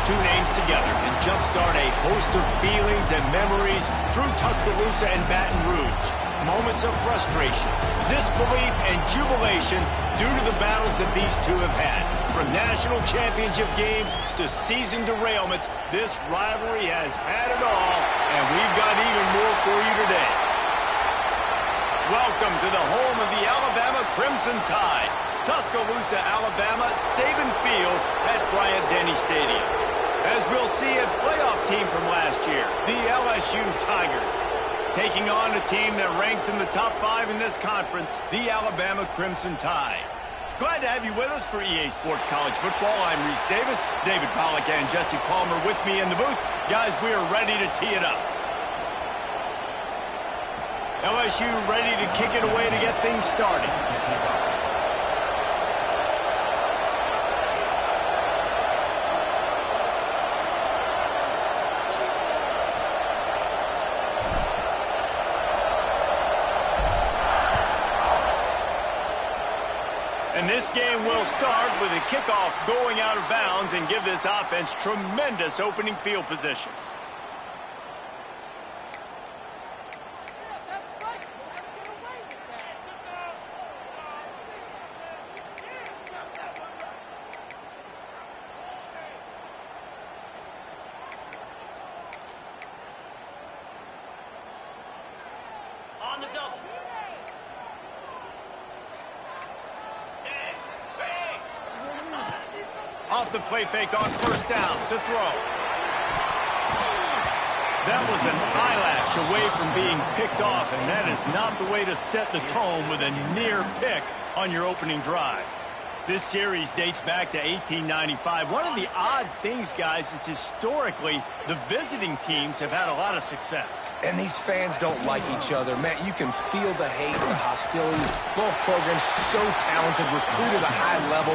two names together can jumpstart a host of feelings and memories through Tuscaloosa and Baton Rouge. Moments of frustration, disbelief, and jubilation due to the battles that these two have had. From national championship games to season derailments, this rivalry has had it all, and we've got even more for you today. Welcome to the home of the Alabama Crimson Tide. Tuscaloosa, Alabama, Saban Field at Bryant-Denny Stadium. As we'll see, a playoff team from last year, the LSU Tigers, taking on a team that ranks in the top 5 in this conference, the Alabama Crimson Tide. Glad to have you with us for EA Sports College Football. I'm Reese Davis, David Pollack and Jesse Palmer with me in the booth. Guys, we are ready to tee it up. LSU ready to kick it away to get things started. And this game will start with a kickoff going out of bounds and give this offense tremendous opening field position. On the double. Off the play fake on first down to throw. That was an eyelash away from being picked off, and that is not the way to set the tone with a near pick on your opening drive. This series dates back to 1895. One of the odd things, guys, is historically the visiting teams have had a lot of success. And these fans don't like each other. Matt, you can feel the hate, the hostility. Both programs so talented, recruited at a high level.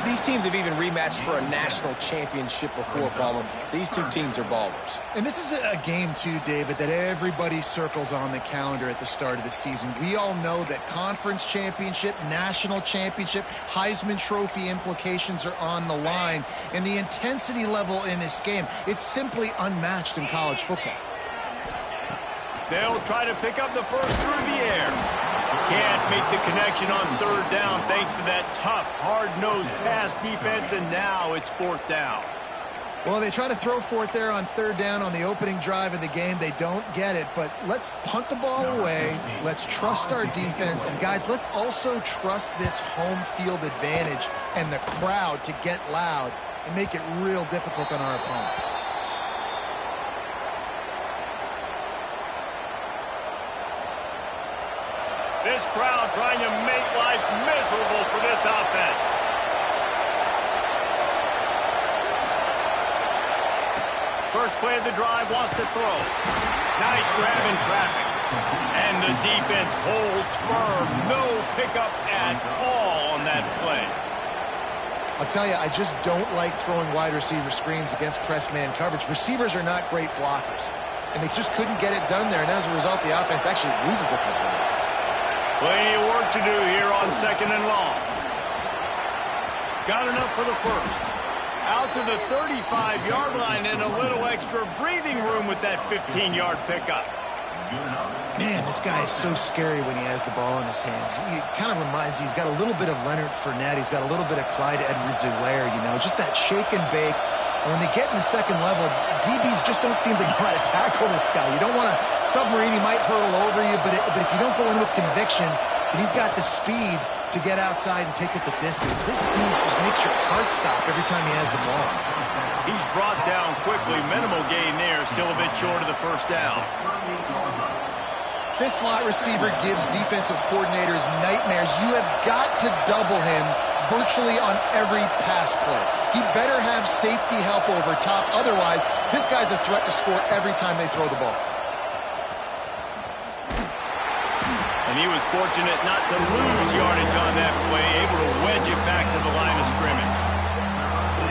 These teams have even rematched for a national championship before, Palmer. These two teams are ballers. And this is a game, too, David, that everybody circles on the calendar at the start of the season. We all know that conference championship, national championship, Heisman Trophy implications are on the line. And the intensity level in this game, it's simply unmatched in college football. They'll try to pick up the first through the air. Can't make the connection on third down thanks to that tough, hard-nosed pass defense, and now it's fourth down. Well, they try to throw for it there on third down on the opening drive of the game. They don't get it, but let's punt the ball away. Let's trust our defense. And, guys, let's also trust this home field advantage and the crowd to get loud and make it real difficult on our opponent. This crowd trying to make life miserable for this offense. First play of the drive, wants to throw. Nice grab in traffic. And the defense holds firm. No pickup at all on that play. I'll tell you, I just don't like throwing wide receiver screens against press man coverage. Receivers are not great blockers. And they just couldn't get it done there. And as a result, the offense actually loses a couple of yards. Plenty of work to do here on second and long. Got enough for the first. Out to the 35-yard line and a little extra breathing room with that 15-yard pickup. Man, this guy is so scary when he has the ball in his hands. He kind of reminds you, he's got a little bit of Leonard Fournette. He's got a little bit of Clyde Edwards-Helaire, you know, just that shake and bake. And when they get in the second level, DBs just don't seem to know how to tackle this guy. You don't want to submarine. He might hurtle over you, but if you don't go in with conviction, and he's got the speed to get outside and take it the distance. This dude just makes your heart stop every time he has the ball. He's brought down quickly. Minimal gain there. Still a bit short of the first down. This slot receiver gives defensive coordinators nightmares. You have got to double him virtually on every pass play. He better have safety help over top. Otherwise, this guy's a threat to score every time they throw the ball. And he was fortunate not to lose yardage on that play, able to wedge it back to the line of scrimmage.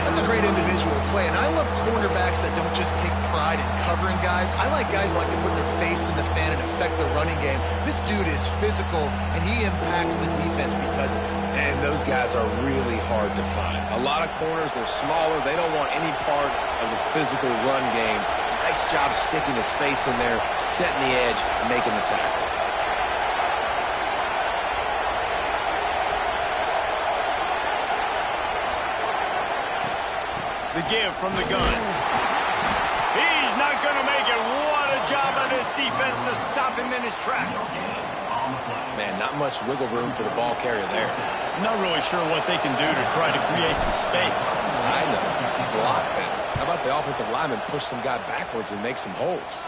That's a great individual play, and I love cornerbacks that don't just take pride in covering guys. I like guys that like to put their face in the fan and affect the running game. This dude is physical, and he impacts the defense because of it. And those guys are really hard to find. A lot of corners, they're smaller. They don't want any part of the physical run game. Nice job sticking his face in there, setting the edge, making the tackle. The give from the gun. He's not going to make it. What a job by this defense to stop him in his tracks. Man, not much wiggle room for the ball carrier there. Not really sure what they can do to try to create some space. I know. Block them. How about the offensive lineman push some guy backwards and make some holes?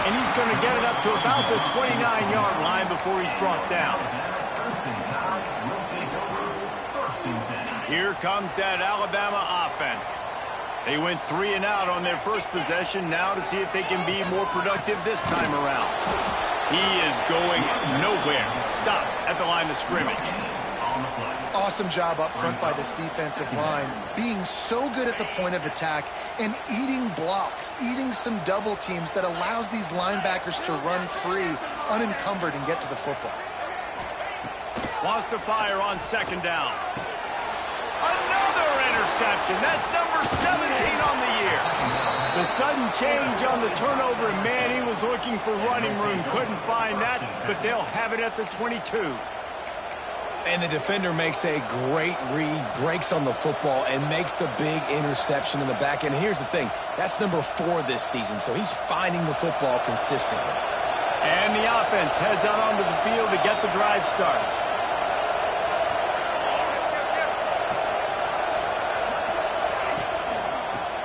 And he's going to get it up to about the 29-yard line before he's brought down. Here comes that Alabama offense. They went 3 and out on their first possession, now to see if they can be more productive this time around. He is going nowhere. Stop at the line of scrimmage. Awesome job up front by this defensive line, being so good at the point of attack and eating blocks, eating some double teams that allows these linebackers to run free, unencumbered, and get to the football. Wants to fire on second down. Another interception. That's number 17 on the year. The sudden change on the turnover, and man, he was looking for running room. Couldn't find that, but they'll have it at the 22. And the defender makes a great read, breaks on the football, and makes the big interception in the back end. And here's the thing, that's number 4 this season, so he's finding the football consistently. And the offense heads out onto the field to get the drive started.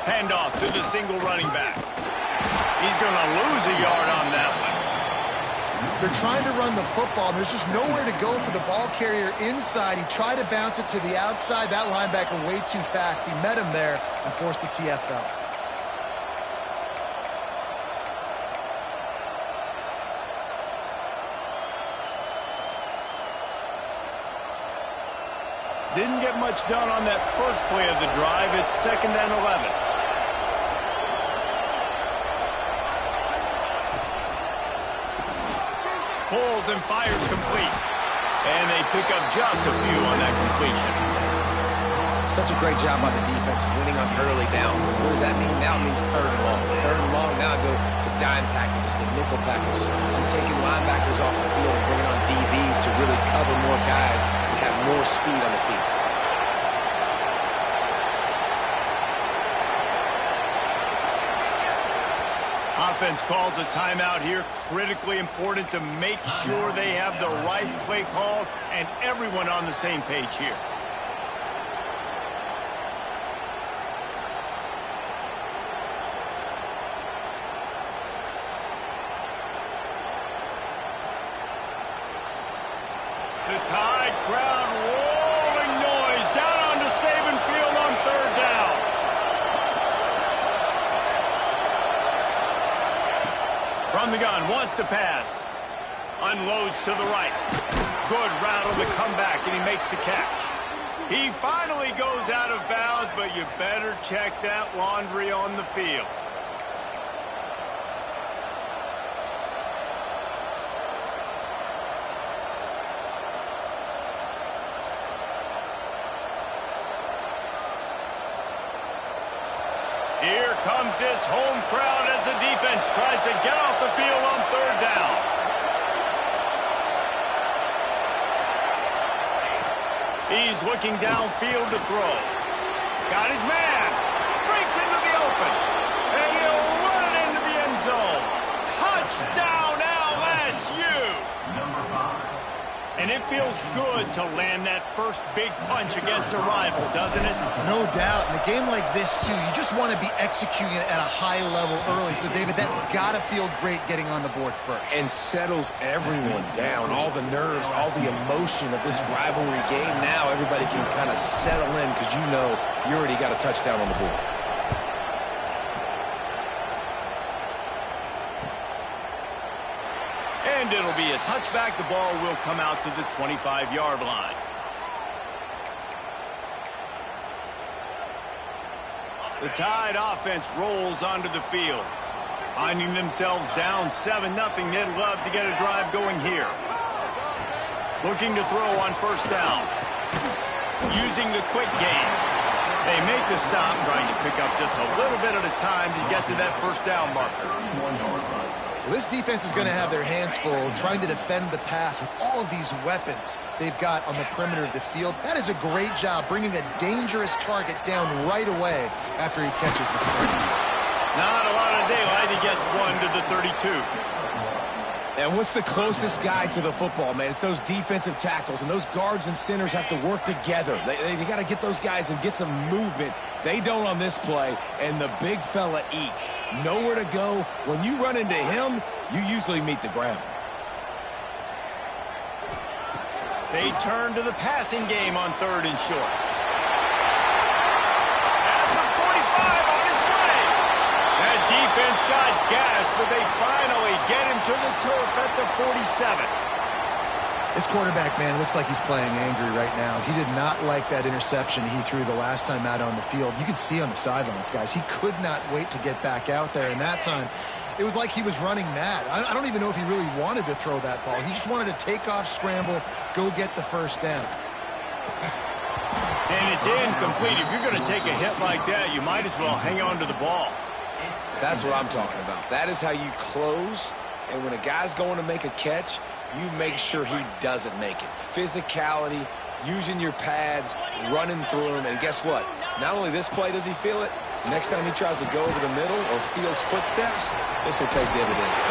Handoff to the single running back. He's going to lose a yard on that one. They're trying to run the football, and there's just nowhere to go for the ball carrier inside. He tried to bounce it to the outside. That linebacker way too fast. He met him there and forced the TFL. Didn't get much done on that first play of the drive. It's 2nd and 11. Pulls and fires complete. And they pick up just a few on that completion. Such a great job by the defense winning on early downs. What does that mean? Now it means 3rd and long. 3rd and long, now I go to dime packages, to nickel packages. I'm taking linebackers off the field and bringing on DBs to really cover more guys and have more speed on the field. Offense calls a timeout here. Critically important to make sure they have the right play call and everyone on the same page here. The Tide crowd rolling noise down onto Saban Field on 3rd down. From the gun, wants to pass. Unloads to the right. Good route on the comeback, and he makes the catch. He finally goes out of bounds, but you better check that laundry on the field. Here comes this home crowd as the defense tries to get off the field on 3rd down. He's looking downfield to throw. Got his man. Breaks into the open. And he'll run it into the end zone. Touchdown, LSU! And it feels good to land that first big punch against a rival, doesn't it? No doubt. In a game like this, too, you just want to be executing it at a high level early. So, David, that's got to feel great getting on the board first. And settles everyone down. All the nerves, all the emotion of this rivalry game. Now everybody can kind of settle in because you know you already got a touchdown on the board. And it'll be a touchback. The ball will come out to the 25-yard line. The Tide offense rolls onto the field. Finding themselves down 7-0, they'd love to get a drive going here. Looking to throw on first down. Using the quick game. They make the stop, trying to pick up just a little bit at a time to get to that first down marker. Well, this defense is going to have their hands full trying to defend the pass with all of these weapons they've got on the perimeter of the field. That is a great job bringing a dangerous target down right away after he catches the snap. Not a lot of daylight. He gets one to the 32. And what's the closest guy to the football, man? It's those defensive tackles, and those guards and centers have to work together. They got to get those guys and get some movement. They don't on this play, and the big fella eats. Nowhere to go. When you run into him, you usually meet the ground. They turn to the passing game on 3rd and short. Defense got gassed, but they finally get him to the turf at the 47. This quarterback, man, looks like he's playing angry right now. He did not like that interception he threw the last time out on the field. You can see on the sidelines, guys, he could not wait to get back out there. And that time, it was like he was running mad. I don't even know if he really wanted to throw that ball. He just wanted to take off, scramble, go get the first down. And it's incomplete. If you're going to take a hit like that, you might as well hang on to the ball. That's what I'm talking about. That is how you close, and when a guy's going to make a catch, you make sure he doesn't make it. Physicality, using your pads, running through him, and guess what? Not only this play does he feel it, next time he tries to go over the middle or feels footsteps, this will pay dividends.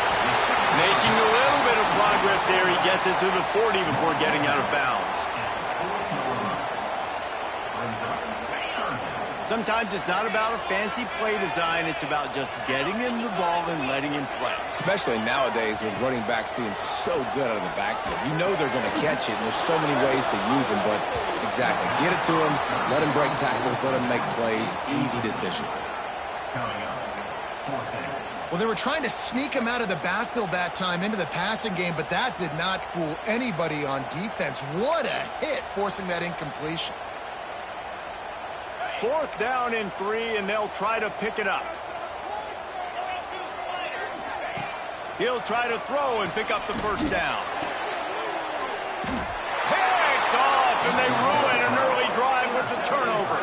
Making a little bit of progress there. He gets it to the 40 before getting out of bounds. Sometimes it's not about a fancy play design. It's about just getting him the ball and letting him play. Especially nowadays with running backs being so good out of the backfield. You know they're going to catch it, and there's so many ways to use them. But exactly, get it to him, let him break tackles, let him make plays. Easy decision. Well, they were trying to sneak him out of the backfield that time into the passing game, but that did not fool anybody on defense. What a hit, forcing that incompletion. 4th down and 3, and they'll try to pick it up. He'll try to throw and pick up the first down. Picked off, and they ruin an early drive with the turnover.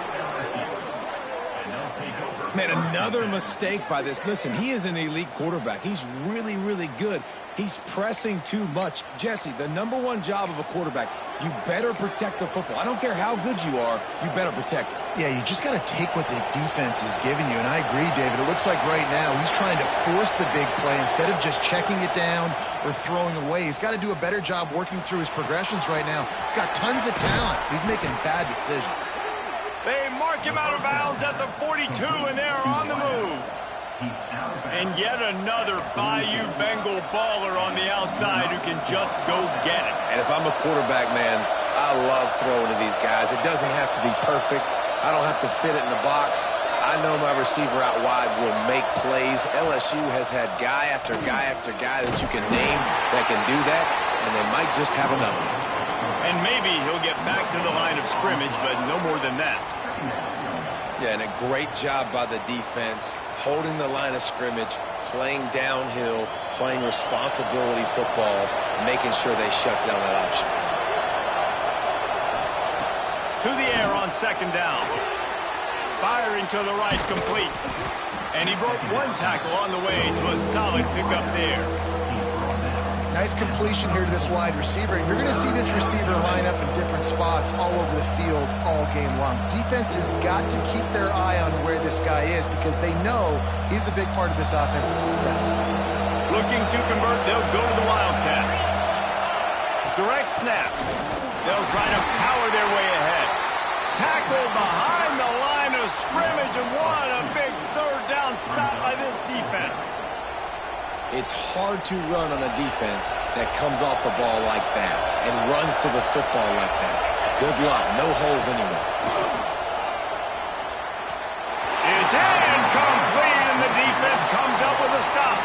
Man, another mistake by this. Listen, he is an elite quarterback. He's really, really good. He's pressing too much. Jesse, the #1 job of a quarterback, you better protect the football. I don't care how good you are, you better protect it. Yeah, you just got to take what the defense is giving you, and I agree, David. It looks like right now he's trying to force the big play instead of just checking it down or throwing away. He's got to do a better job working through his progressions right now. He's got tons of talent. He's making bad decisions. They mark him out of bounds at the 42, and they're on the move. And yet another Bayou Bengal baller on the outside who can just go get it. And if I'm a quarterback, man, I love throwing to these guys. It doesn't have to be perfect. I don't have to fit it in the box. I know my receiver out wide will make plays. LSU has had guy after guy after guy that you can name that can do that, and they might just have another one. And maybe he'll get back to the line of scrimmage, but no more than that. Yeah, and a great job by the defense, holding the line of scrimmage, playing downhill, playing responsibility football, making sure they shut down that option. To the air on 2nd down. Firing to the right, complete. And he broke one tackle on the way to a solid pickup there. Nice completion here to this wide receiver. You're going to see this receiver line up in different spots all over the field all game long. Defense has got to keep their eye on where this guy is because they know he's a big part of this offense's success. Looking to convert, they'll go to the Wildcat. Direct snap. They'll try to power their way ahead. Tackled behind the line of scrimmage, and what a big 3rd down stop by this defense. It's hard to run on a defense that comes off the ball like that and runs to the football like that. Good luck. No holes anywhere. It's incomplete, and the defense comes up with a stop.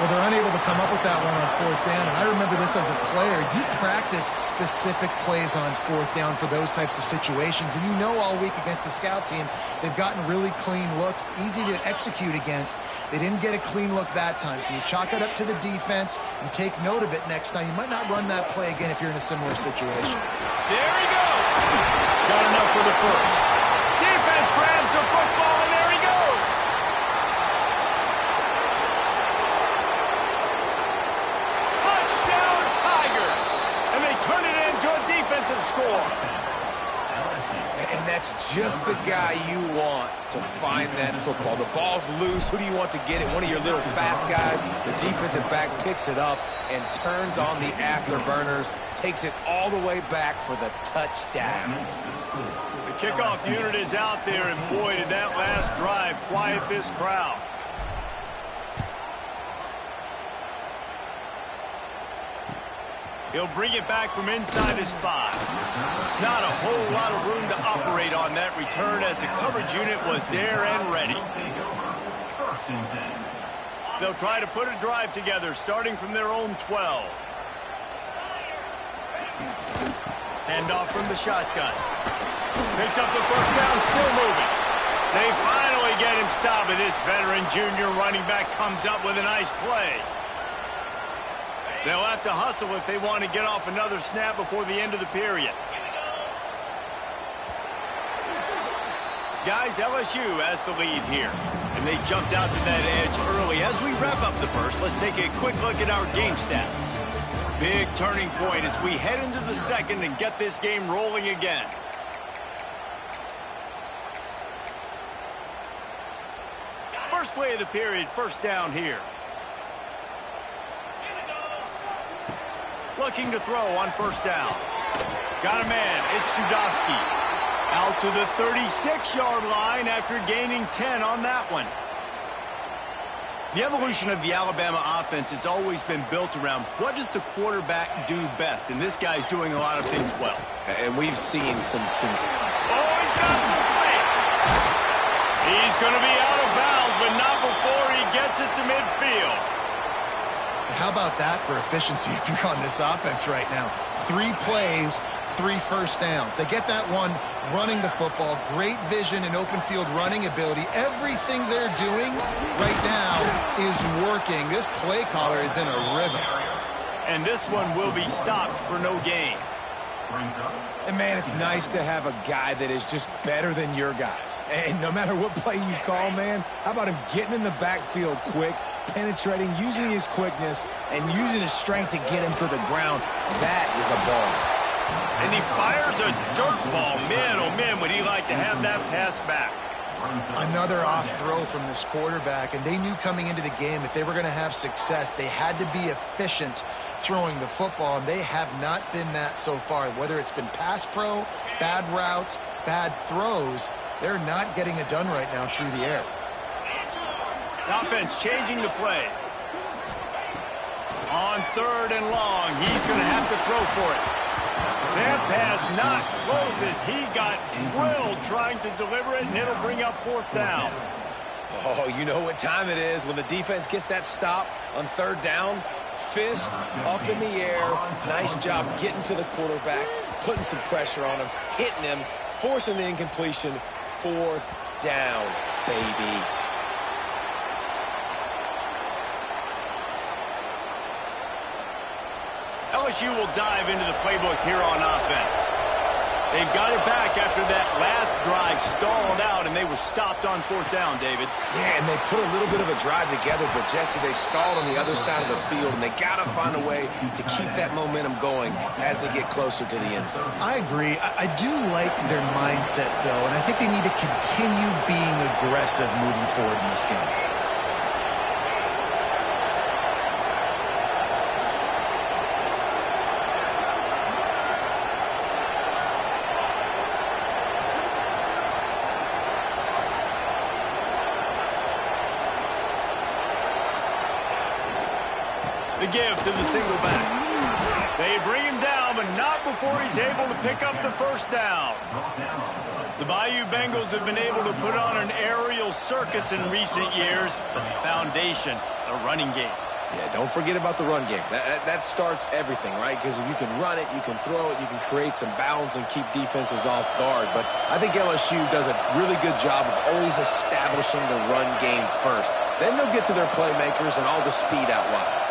Well, they're unable to come up with that one on fourth down, and I remember this as a player. You practice specific plays on fourth down for those types of situations, and you know all week against the scout team, they've gotten really clean looks, easy to execute against. They didn't get a clean look that time, so you chalk it up to the defense and take note of it next time. You might not run that play again if you're in a similar situation. There he goes. Got enough for the first. Defense grabs the football, and there he goes. Touchdown, Tigers. And they turn it into a defensive score. And that's just the guy you want to find that football. The ball's loose. Who do you want to get it? One of your little fast guys. The defensive back picks it up and turns on the afterburners, takes it all the way back for the touchdown. The kickoff unit is out there, and boy, did that last drive quiet this crowd. He'll bring it back from inside his 5. Not a whole lot of room to operate on that return as the coverage unit was there and ready. They'll try to put a drive together starting from their own 12. Handoff from the shotgun. Picks up the first down, still moving. They finally get him stopped, and this veteran junior running back comes up with a nice play. They'll have to hustle if they want to get off another snap before the end of the period. Guys, LSU has the lead here, and they jumped out to that edge early. As we wrap up the first, let's take a quick look at our game stats. Big turning point as we head into the second and get this game rolling again. First play of the period, first down here. Looking to throw on first down. Got a man. It's Judowski. Out to the 36-yard line after gaining 10 on that one. The evolution of the Alabama offense has always been built around what does the quarterback do best, and this guy's doing a lot of things well. And we've seen some... Oh, he's got some space. He's going to be out of bounds, but not before he gets it to midfield. How about that for efficiency if you're on this offense right now? 3 plays, 3 first downs. They get that one running the football, great vision and open field running ability. Everything they're doing right now is working. This play caller is in a rhythm. And this one will be stopped for no gain. And, man, it's nice to have a guy that is just better than your guys. And no matter what play you call, man, how about him getting in the backfield quick, penetrating, using his quickness, and using his strength to get him to the ground? That is a ball. And he fires a dirt ball. Man, oh man, would he like to have that pass back. Another off throw from this quarterback, and they knew coming into the game if they were going to have success, they had to be efficient throwing the football, and they have not been that so far. Whether it's been pass pro, bad routes, bad throws, they're not getting it done right now through the air. Offense changing the play. On 3rd and long, he's going to have to throw for it. That pass not close as he got drilled trying to deliver it, and it'll bring up 4th down. Oh, you know what time it is when the defense gets that stop on 3rd down. Fist up in the air. Nice job getting to the quarterback, putting some pressure on him, hitting him, forcing the incompletion. 4th down, baby. LSU will dive into the playbook here on offense. They've got it back after that last drive stalled out, and they were stopped on 4th down, David. Yeah, and they put a little bit of a drive together, but, Jesse, they stalled on the other side of the field, and they got to find a way to keep that momentum going as they get closer to the end zone. I agree. I do like their mindset, though, and I think they need to continue being aggressive moving forward in this game. The give to the single back. They bring him down, but not before he's able to pick up the first down. The Bayou Bengals have been able to put on an aerial circus in recent years, but the foundation, the running game. Yeah, don't forget about the run game. That starts everything, right? Because if you can run it, you can throw it, you can create some balance and keep defenses off guard. But I think LSU does a really good job of always establishing the run game first. Then they'll get to their playmakers and all the speed out wide.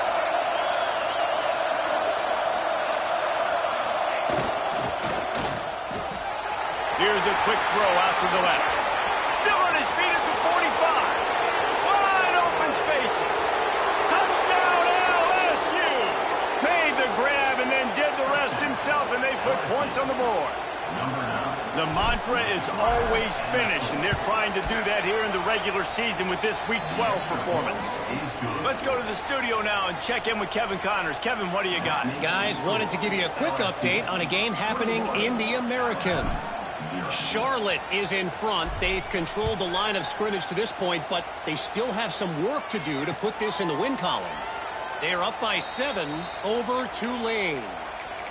Here's a quick throw out to the left. Still on his feet at the 45. Wide open spaces. Touchdown LSU. Made the grab and then did the rest himself, and they put points on the board. The mantra is always finish, and they're trying to do that here in the regular season with this Week 12 performance. Let's go to the studio now and check in with Kevin Connors. Kevin, what do you got? Guys, wanted to give you a quick update on a game happening in the American. Charlotte is in front. They've controlled the line of scrimmage to this point, but they still have some work to do to put this in the win column. They're up by 7 over Tulane.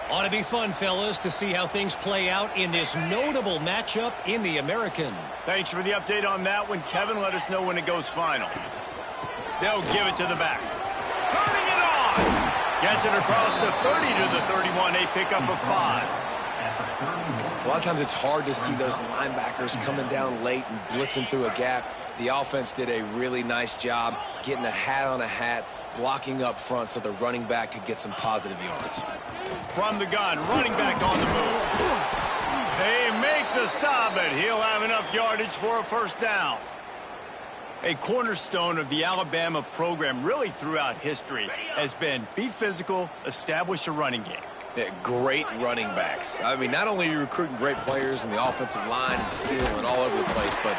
Ought to be fun, fellas, to see how things play out in this notable matchup in the American. Thanks for the update on that one, Kevin. Let us know when it goes final. They'll give it to the back. Turning it on! Gets it across the 30 to the 31, a pickup of 5. A lot of times it's hard to see those linebackers coming down late and blitzing through a gap. The offense did a really nice job getting a hat on a hat, blocking up front so the running back could get some positive yards. From the gun, running back on the move. They make the stop, but he'll have enough yardage for a first down. A cornerstone of the Alabama program really throughout history has been be physical, establish a running game. Yeah, great running backs. I mean, not only are you recruiting great players in the offensive line and skill and all over the place, but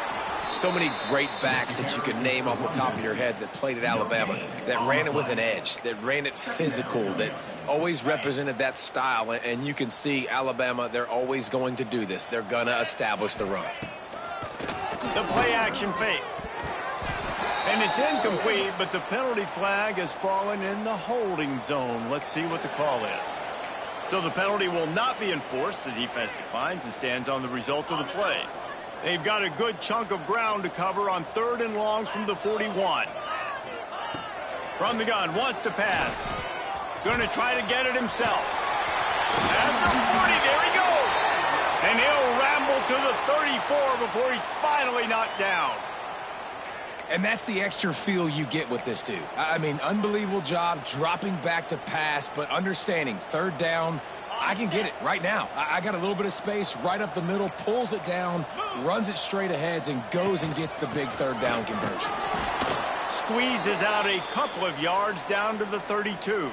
so many great backs that you could name off the top of your head that played at Alabama, that ran it with an edge, that ran it physical, that always represented that style. And you can see Alabama, they're always going to do this. They're going to establish the run. The play-action fake. And it's incomplete, but the penalty flag has fallen in the holding zone. Let's see what the call is. So the penalty will not be enforced. The defense declines and stands on the result of the play. They've got a good chunk of ground to cover on 3rd and long from the 41. From the gun, wants to pass. Going to try to get it himself. At the 40, there he goes. And he'll ramble to the 34 before he's finally knocked down. And that's the extra feel you get with this dude. I mean, unbelievable job dropping back to pass, but understanding 3rd down, I can get it right now. I got a little bit of space right up the middle, pulls it down, runs it straight ahead, and goes and gets the big 3rd down conversion. Squeezes out a couple of yards down to the 32.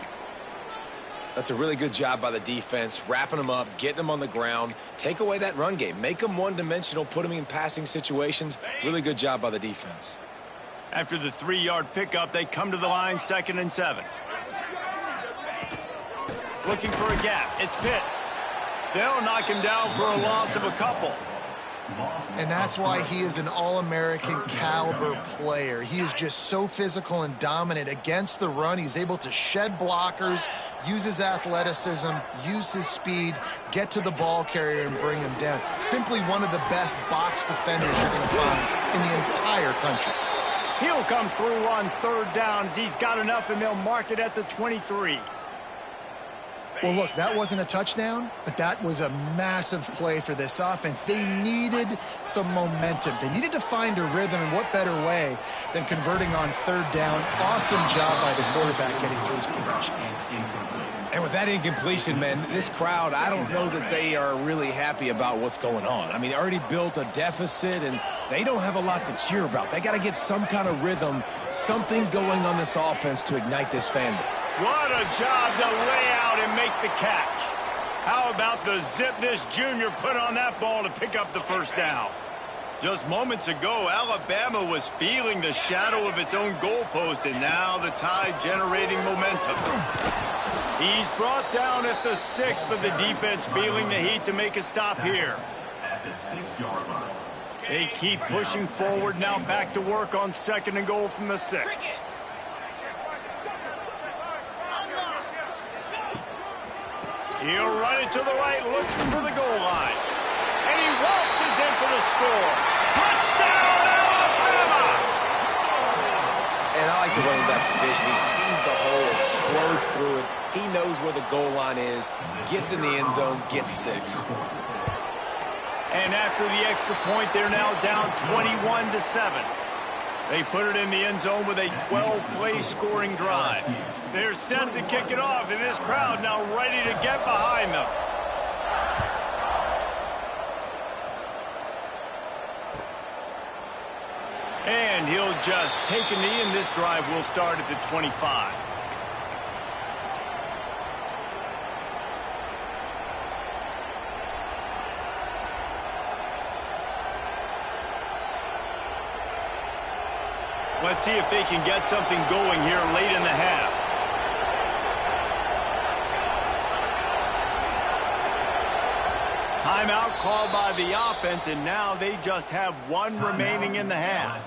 That's a really good job by the defense, wrapping them up, getting them on the ground, take away that run game, make them one-dimensional, put them in passing situations. Really good job by the defense. After the 3-yard pickup, they come to the line, 2nd and 7. Looking for a gap. It's Pitts. They'll knock him down for a loss of a couple. And that's why he is an All-American caliber player. He is just so physical and dominant against the run. He's able to shed blockers, use his athleticism, use his speed, get to the ball carrier and bring him down. Simply one of the best box defenders you're going to find in the entire country. He'll come through on 3rd down as he's got enough, and they'll mark it at the 23. Well, look, that wasn't a touchdown, but that was a massive play for this offense. They needed some momentum. They needed to find a rhythm, and what better way than converting on 3rd down. Awesome job by the quarterback getting through his progression. And with that incompletion, man, this crowd, I don't know that they are really happy about what's going on. I mean, already built a deficit, and they don't have a lot to cheer about. They got to get some kind of rhythm, something going on this offense to ignite this fandom. What a job to lay out and make the catch. How about the zip this junior put on that ball to pick up the first down? Just moments ago, Alabama was feeling the shadow of its own goalpost, and now the Tide generating momentum. He's brought down at the 6, but the defense feeling the heat to make a stop here. They keep pushing forward, now back to work on 2nd and goal from the 6. He'll run it to the right, looking for the goal line. And he waltzes in for the score. Touchdown, Alabama! And I like the running back's vision. He sees the hole explodes through it. He knows where the goal line is, gets in the end zone, gets 6. And after the extra point, they're now down 21-7. They put it in the end zone with a 12-play scoring drive. They're set to kick it off, and this crowd now ready to get behind them. And he'll just take a knee, and this drive will start at the 25. Let's see if they can get something going here late in the half. Timeout called by the offense, and now they just have one remaining in the half.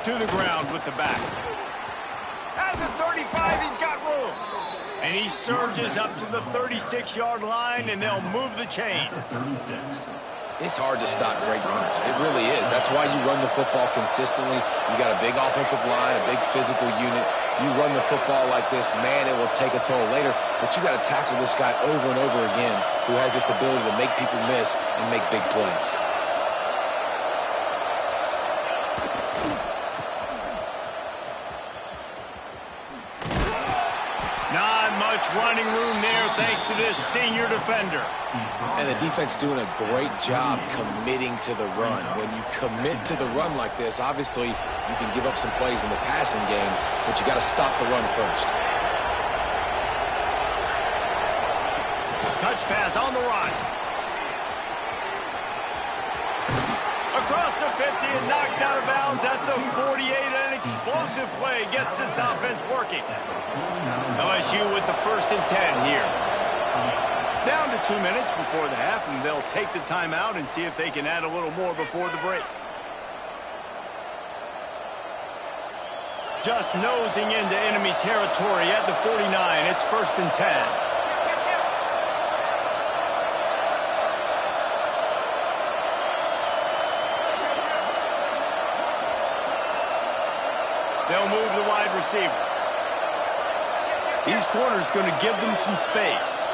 To the ground with the back. At the 35, he's got room. And he surges up to the 36-yard line, and they'll move the chain. It's hard to stop great runners. It really is. That's why you run the football consistently. You got a big offensive line, a big physical unit. You run the football like this, man, it will take a toll later. But you got to tackle this guy over and over again who has this ability to make people miss and make big plays. Running room there thanks to this senior defender. And the defense doing a great job committing to the run. When you commit to the run like this, obviously you can give up some plays in the passing game, but you got to stop the run first. Touch pass on the run. Across the 50 and knocked out of bounds at the 48. An explosive play gets this offense working. LSU with the 1st and 10 here. Down to 2 minutes before the half, and they'll take the timeout and see if they can add a little more before the break. Just nosing into enemy territory at the 49. It's 1st and 10. They'll move the wide receiver. These corners going to give them some space.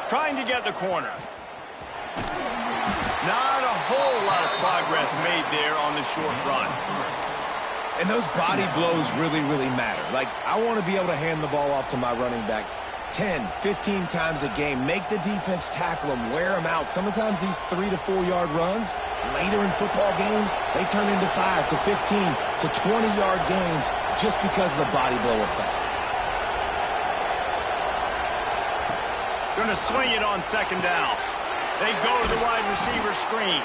Trying to get the corner. Not a whole lot of progress made there on the short run. And those body blows really, really matter. Like, I want to be able to hand the ball off to my running back 10, 15 times a game. Make the defense tackle them, wear them out. Sometimes these 3 to 4 yard runs, later in football games, they turn into 5 to 15 to 20-yard games just because of the body blow effect. Going to swing it on 2nd down. They go to the wide receiver screen.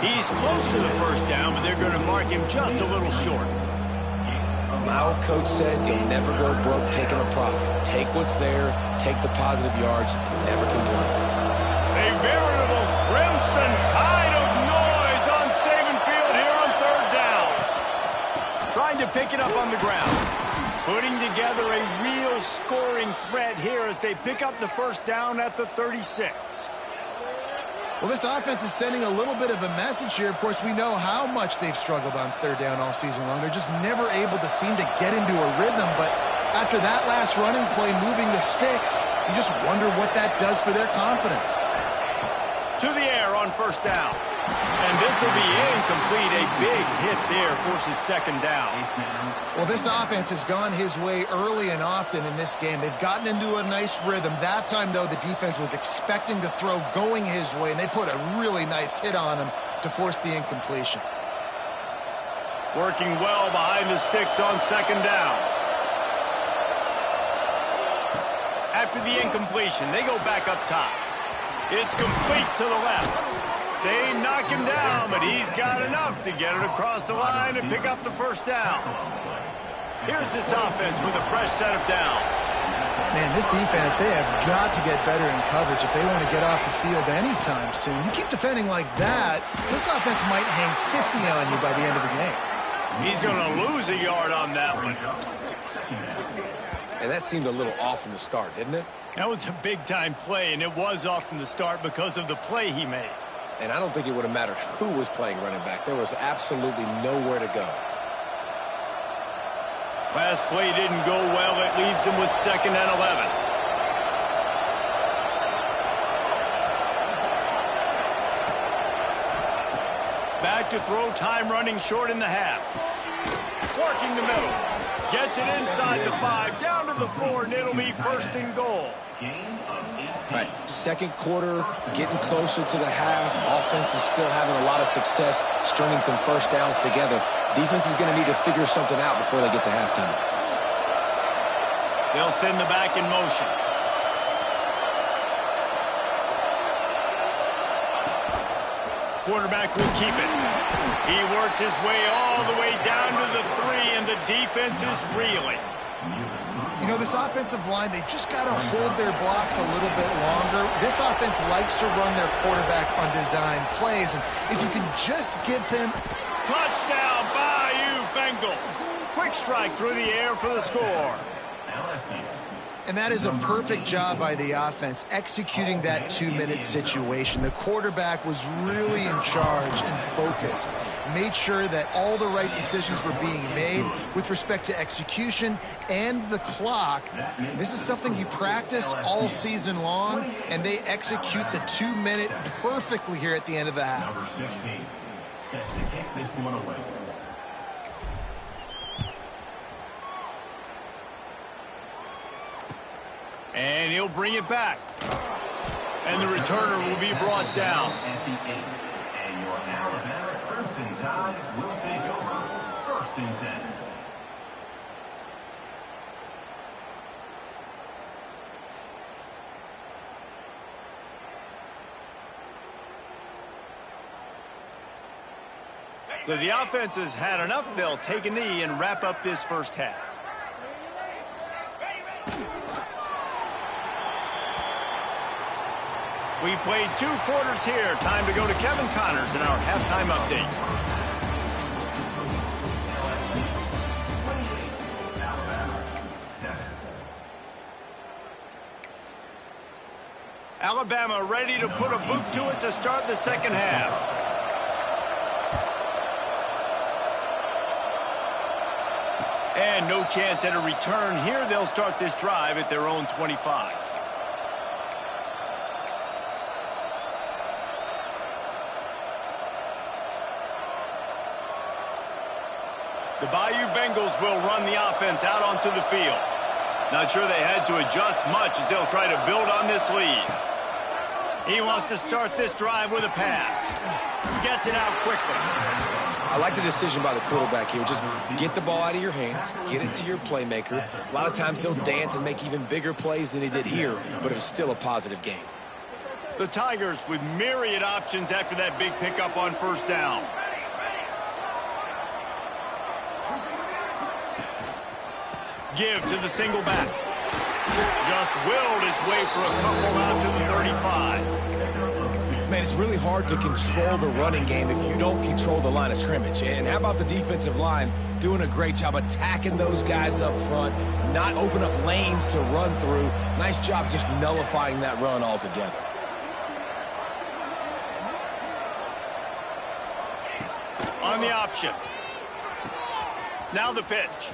He's close to the 1st down, but they're going to mark him just a little short. My old coach said you'll never go broke taking a profit. Take what's there, take the positive yards, and never complain. A veritable crimson tide of noise on Saban Field here on 3rd down. Trying to pick it up on the ground. Putting together a real scoring threat here as they pick up the 1st down at the 36. Well, this offense is sending a little bit of a message here. Of course, we know how much they've struggled on 3rd down all season long. They're just never able to seem to get into a rhythm. But after that last running play, moving the sticks, you just wonder what that does for their confidence. To the air on 1st down. And this will be incomplete. A big hit there forces 2nd down. Well, this offense has gone his way early and often in this game. They've gotten into a nice rhythm. That time, though, the defense was expecting to throw going his way, and they put a really nice hit on him to force the incompletion. Working well behind the sticks on 2nd down. After the incompletion, they go back up top. It's complete to the left. They knock him down, but he's got enough to get it across the line and pick up the 1st down. Here's this offense with a fresh set of downs. Man, this defense, they have got to get better in coverage if they want to get off the field anytime soon. You keep defending like that, this offense might hang 50 on you by the end of the game. He's going to lose a yard on that one. And that seemed a little off from the start, didn't it? That was a big-time play, and it was off from the start because of the play he made. And I don't think it would have mattered who was playing running back. There was absolutely nowhere to go. Last play didn't go well. It leaves him with 2nd and 11. Back to throw, time running short in the half. Working the middle. Gets it inside the 5, down to the 4, and it'll be 1st and goal. Right, second quarter, getting closer to the half. Offense is still having a lot of success stringing some first downs together. Defense is going to need to figure something out before they get to halftime. They'll send the back in motion. Quarterback will keep it. He works his way all the way down to the 3, and the defense is reeling. You know, this offensive line, they just got to hold their blocks a little bit longer. This offense likes to run their quarterback on design plays, and if you can just give him... Touchdown, Bayou Bengals. Quick strike through the air for the score. And that is a perfect job by the offense, executing that 2-minute situation. The quarterback was really in charge and focused. Made sure that all the right decisions were being made with respect to execution and the clock. This is something you practice all season long, and they execute the 2-minute perfectly here at the end of the half. Number 16, set to kick this one away. And he'll bring it back. And the returner will be brought down. At the 8, and your Alabama Crimson Tide will take over 1st and 10. So the offense has had enough. They'll take a knee and wrap up this first half. We've played 2 quarters here. Time to go to Kevin Connors in our halftime update. Alabama ready to put a boot to it to start the second half. And no chance at a return here. They'll start this drive at their own 25. The Bayou Bengals will run the offense out onto the field. Not sure they had to adjust much as they'll try to build on this lead. He wants to start this drive with a pass. Gets it out quickly. I like the decision by the quarterback here. Just get the ball out of your hands, get it to your playmaker. A lot of times he'll dance and make even bigger plays than he did here, but it was still a positive game. The Tigers with myriad options after that big pickup on first down. Give to the single back. Just willed his way for a couple out to the 35. Man, it's really hard to control the running game if you don't control the line of scrimmage. And how about the defensive line doing a great job attacking those guys up front, not open up lanes to run through. Nice job just nullifying that run altogether. On the option. Now the pitch.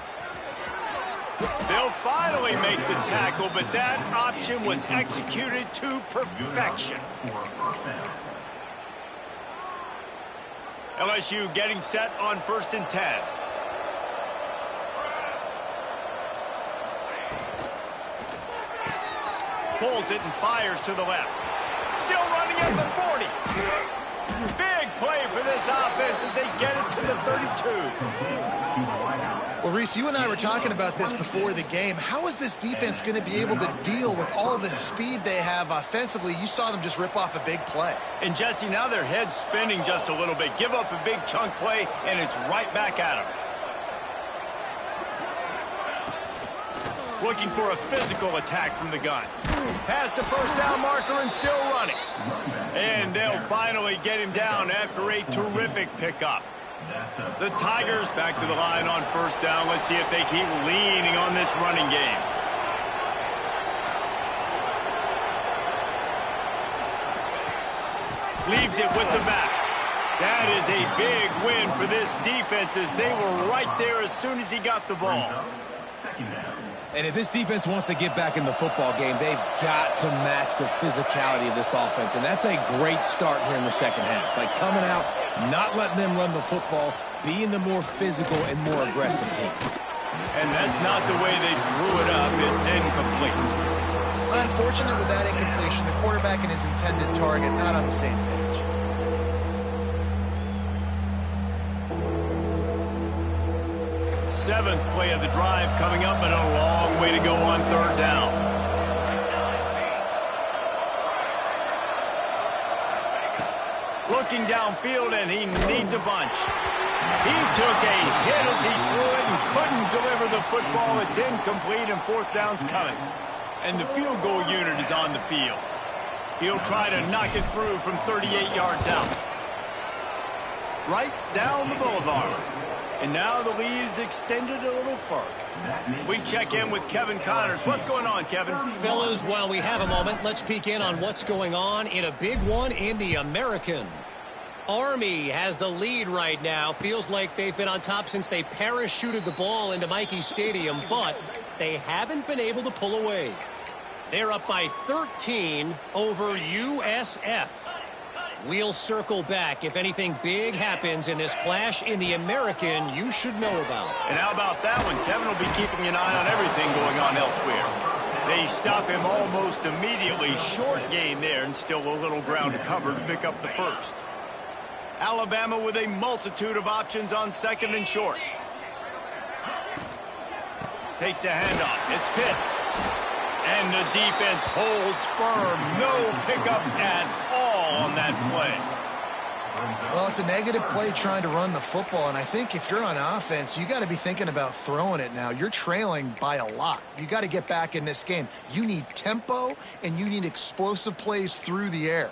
They'll finally make the tackle, but that option was executed to perfection. LSU getting set on 1st and 10. Pulls it and fires to the left. Still running at the 40. Big play for this offense as they get it to the 32. Well, Reese, you and I were talking about this before the game. How is this defense going to be able to deal with all the speed they have offensively? You saw them just rip off a big play. And, Jesse, now their head's spinning just a little bit. Give up a big chunk play, and it's right back at them. Looking for a physical attack from the gun. Past the first down marker and still running. And they'll finally get him down after a terrific pickup. The Tigers back to the line on first down. Let's see if they keep leaning on this running game. Leaves it with the back. That is a big win for this defense as they were right there as soon as he got the ball. And if this defense wants to get back in the football game, they've got to match the physicality of this offense. And that's a great start here in the second half. Like coming out, not letting them run the football, being the more physical and more aggressive team. And that's not the way they drew it up. It's incomplete. Unfortunate with that incompletion, the quarterback and his intended target not on the same page. Seventh play of the drive coming up, and a long way to go on third down. Looking downfield, and he needs a bunch. He took a hit as he threw it and couldn't deliver the football. It's incomplete, and fourth down's coming. And the field goal unit is on the field. He'll try to knock it through from 38 yards out. Right down the boulevard. And now the lead is extended a little further. We check in with Kevin Connors. What's going on, Kevin? Fellas, while we have a moment, let's peek in on what's going on in a big one in the American. Army has the lead right now. Feels like they've been on top since they parachuted the ball into Michie Stadium, but they haven't been able to pull away. They're up by 13 over USF. We'll circle back if anything big happens in this clash in the American you should know about. And how about that one? Kevin will be keeping an eye on everything going on elsewhere. They stop him almost immediately. Short gain there and still a little ground to cover to pick up the first. Alabama with a multitude of options on second and short. Takes a handoff. It's Pitts. And the defense holds firm. No pickup at all on that play. Well, it's a negative play trying to run the football, and I think if you're on offense, you got to be thinking about throwing it now. You're trailing by a lot. You got to get back in this game. You need tempo, and you need explosive plays through the air.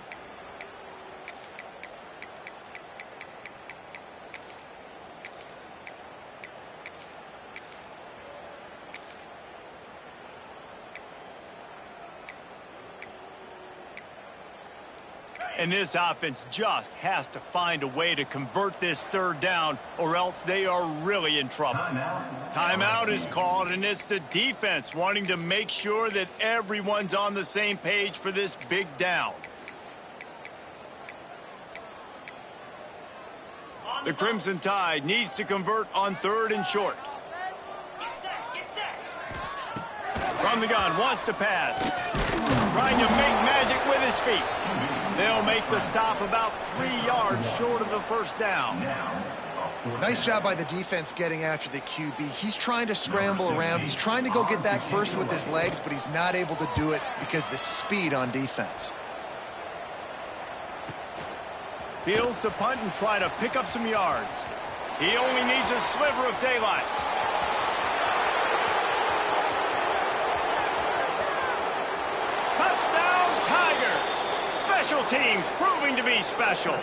And this offense just has to find a way to convert this third down, or else they are really in trouble. Timeout is called, and it's the defense wanting to make sure that everyone's on the same page for this big down. The Crimson Tide needs to convert on third and short. From the gun, wants to pass. Trying to make magic with his feet. They'll make the stop about 3 yards short of the first down. Nice job by the defense getting after the QB. He's trying to scramble around. He's trying to go get that first with his legs, but he's not able to do it because of the speed on defense. Fields to punt and try to pick up some yards. He only needs a sliver of daylight. Touchdown, Tigers! Special teams proving to be special.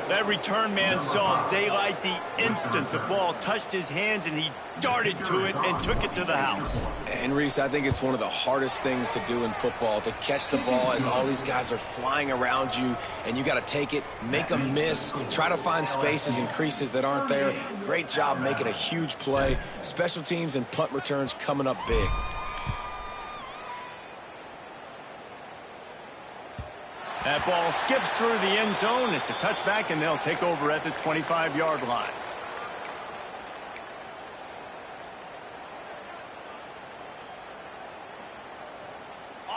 That return man saw daylight the instant the ball touched his hands, and he darted to it and took it to the house. And Reese, I think it's one of the hardest things to do in football, to catch the ball as all these guys are flying around you, and you got to take it, make a miss, try to find spaces and creases that aren't there. Great job making a huge play. Special teams and punt returns coming up big. That ball skips through the end zone. It's a touchback, and they'll take over at the 25-yard line.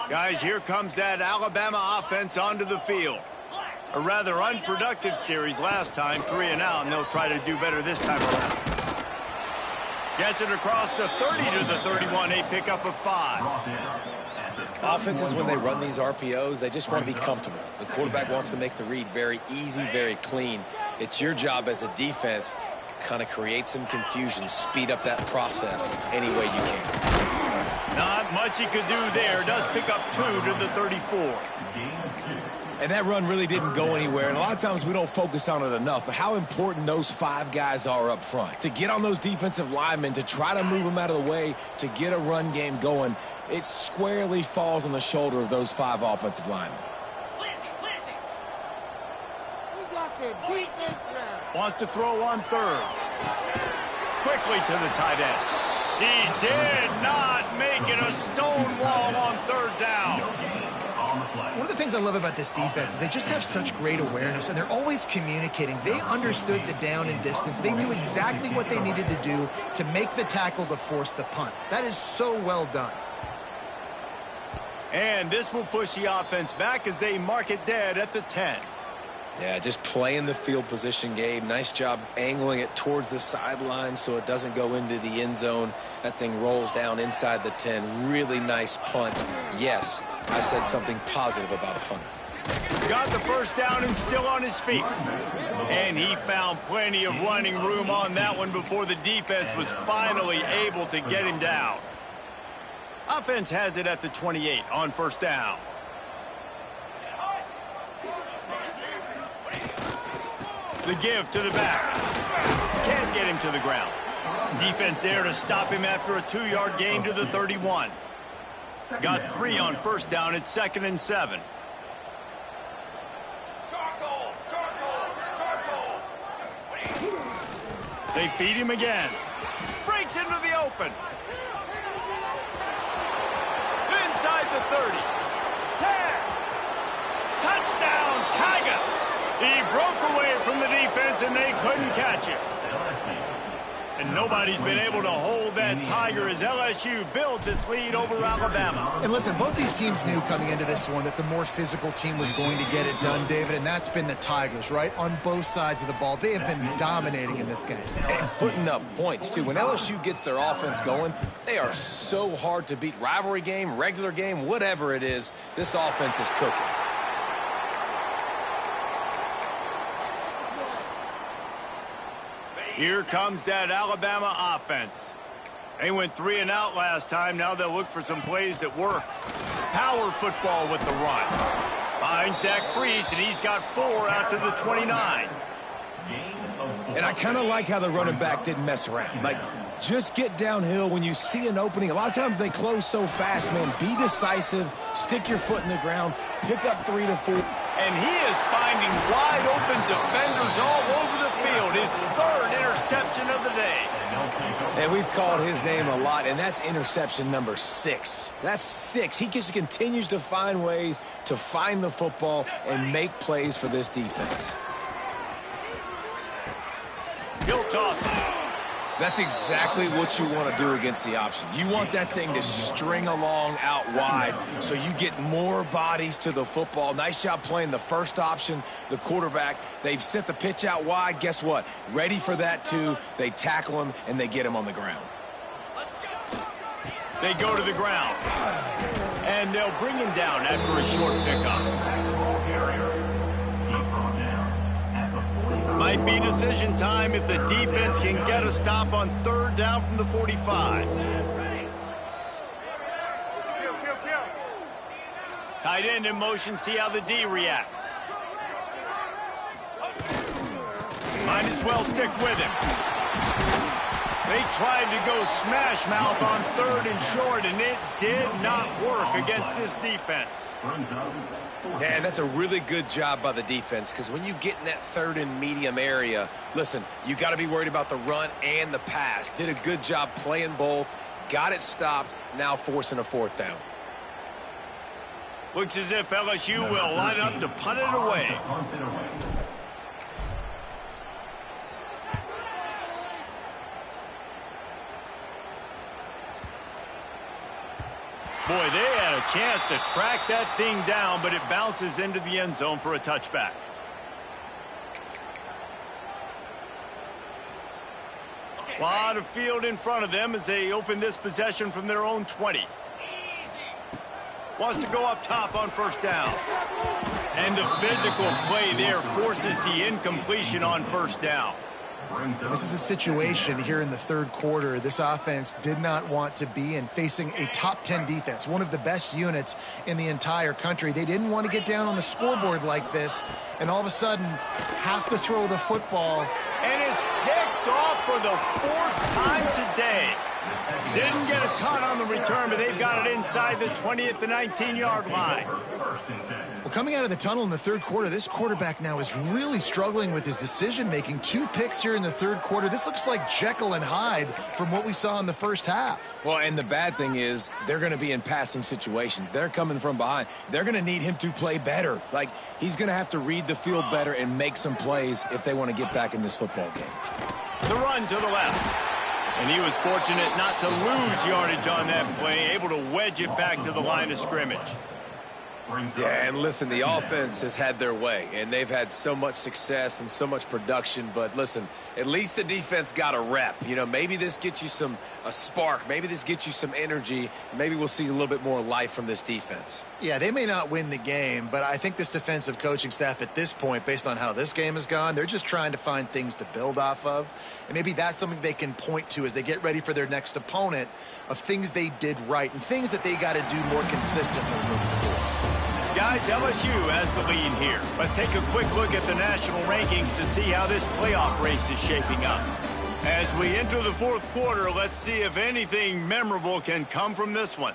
Guys, here comes that Alabama offense onto the field. A rather unproductive series last time, 3 and out, and they'll try to do better this time around. Gets it across the 30 to the 31, a pickup of 5. Offenses, when they run these RPOs, they just want to be comfortable. The quarterback wants to make the read very easy, very clean. It's your job as a defense kind of create some confusion, speed up that process any way you can. Not much he could do there. Does pick up 2 to the 34. And that run really didn't go anywhere, and a lot of times we don't focus on it enough, but how important those 5 guys are up front. To get on those defensive linemen, to try to move them out of the way, to get a run game going, it squarely falls on the shoulder of those 5 offensive linemen. We got the defense now. Wants to throw on 3rd. Quickly to the tight end. He did not make it a stone wall on 3rd down. One of the things I love about this defense is they just have such great awareness, and they're always communicating. They understood the down and distance. They knew exactly what they needed to do to make the tackle to force the punt. That is so well done. And this will push the offense back as they mark it dead at the 10. Yeah, just playing the field position game. Nice job angling it towards the sideline so it doesn't go into the end zone. That thing rolls down inside the 10. Really nice punt. Yes, I said something positive about a punter. Got the first down and still on his feet. And he found plenty of running room on that one before the defense was finally able to get him down. Offense has it at the 28 on first down. The give to the back. Can't get him to the ground. Defense there to stop him after a 2-yard gain to the 31. Got 3 on first down at 2nd and 7. They feed him again. Breaks into the open. Inside the 30. 10. Touchdown, Tigers. He broke away from the defense, and they couldn't catch him. And nobody's been able to hold that Tiger as LSU builds its lead over Alabama. And listen, both these teams knew coming into this one that the more physical team was going to get it done, David, and that's been the Tigers, right? On both sides of the ball. They have been dominating in this game. And putting up points, too. When LSU gets their offense going, they are so hard to beat. Rivalry game, regular game, whatever it is, this offense is cooking. Here comes that Alabama offense. They went 3 and out last time. Now they'll look for some plays that work. Power football with the run. Finds that crease, and he's got 4 out to the 29. And I kind of like how the running back didn't mess around. Like, just get downhill when you see an opening. A lot of times they close so fast, man. Be decisive. Stick your foot in the ground. Pick up 3 to 4. And he is finding wide-open defenders all over the field. His 3rd interception of the day. And we've called his name a lot, and that's interception number 6. That's 6. He just continues to find ways to find the football and make plays for this defense. He'll toss it. That's exactly what you want to do against the option. You want that thing to string along out wide so you get more bodies to the football. Nice job playing the first option, the quarterback. They've sent the pitch out wide. Guess what? Ready for that, too. They tackle him, and they get him on the ground. They go to the ground. And they'll bring him down after a short pickup. Might be decision time if the defense can get a stop on 3rd down from the 45. Tight end in motion, see how the D reacts. Might as well stick with him. They tried to go smash mouth on 3rd and short, and it did not work against this defense. And that's a really good job by the defense, because when you get in that 3rd and medium area, listen, you got to be worried about the run and the pass. Did a good job playing both, got it stopped, now forcing a 4th down. Looks as if LSU will line up to punt it away. Boy, they had a chance to track that thing down, but it bounces into the end zone for a touchback. A lot of field in front of them as they open this possession from their own 20. Wants to go up top on 1st down. And the physical play there forces the incompletion on 1st down. This is a situation here in the third quarter this offense did not want to be in, facing a top 10 defense, one of the best units in the entire country. They didn't want to get down on the scoreboard like this and all of a sudden have to throw the football. And it's picked off for the 4th time today. Didn't get a ton on the return, but they've got it inside the 20 at the 19-yard line. Well, coming out of the tunnel in the third quarter, this quarterback now is really struggling with his decision-making. 2 picks here in the third quarter. This looks like Jekyll and Hyde from what we saw in the first half. Well, and the bad thing is they're going to be in passing situations. They're coming from behind. They're going to need him to play better. Like, he's going to have to read the field better and make some plays if they want to get back in this football game. The run to the left. And he was fortunate not to lose yardage on that play, able to wedge it back to the line of scrimmage. Yeah, and listen, the offense has had their way, and they've had so much success and so much production. But listen, at least the defense got a rep. You know, maybe this gets you a spark. Maybe this gets you some energy. Maybe we'll see a little bit more life from this defense. Yeah, they may not win the game, but I think this defensive coaching staff at this point, based on how this game has gone, they're just trying to find things to build off of. And maybe that's something they can point to as they get ready for their next opponent, of things they did right and things that they got to do more consistently moving forward. Guys, LSU has the lead here. Let's take a quick look at the national rankings to see how this playoff race is shaping up. As we enter the fourth quarter, let's see if anything memorable can come from this one.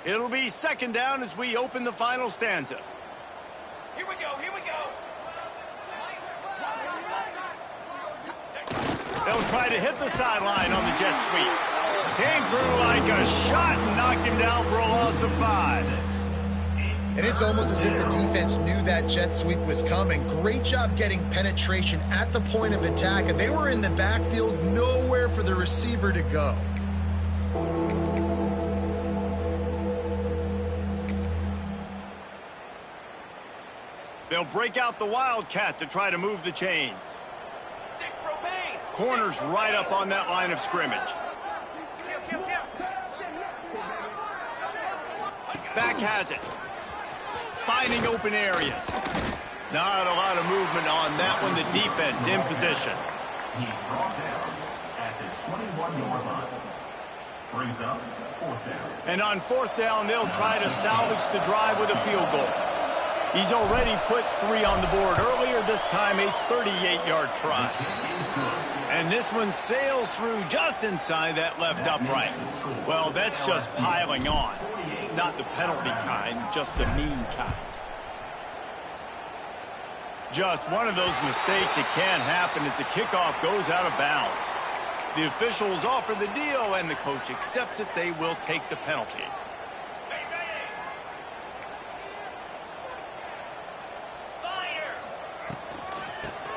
It'll be second down as we open the final stanza. Here we go, here we go. They'll try to hit the sideline on the jet sweep. Came through like a shot and knocked him down for a loss of 5. And it's almost as if the defense knew that jet sweep was coming. Great job getting penetration at the point of attack. And they were in the backfield, nowhere for the receiver to go. They'll break out the Wildcat to try to move the chains. Corners right up on that line of scrimmage. Back has it. Finding open areas. Not a lot of movement on that one. The defense in position. He's brought down at the 21-yard line. Brings up 4th down. And on 4th down, they'll try to salvage the drive with a field goal. He's already put 3 on the board earlier, this time a 38-yard try. And this one sails through just inside that left upright. Well, that's just piling on. Not the penalty kind, just the mean kind. Just one of those mistakes that can happen as the kickoff goes out of bounds. The officials offer the deal, and the coach accepts it. They will take the penalty.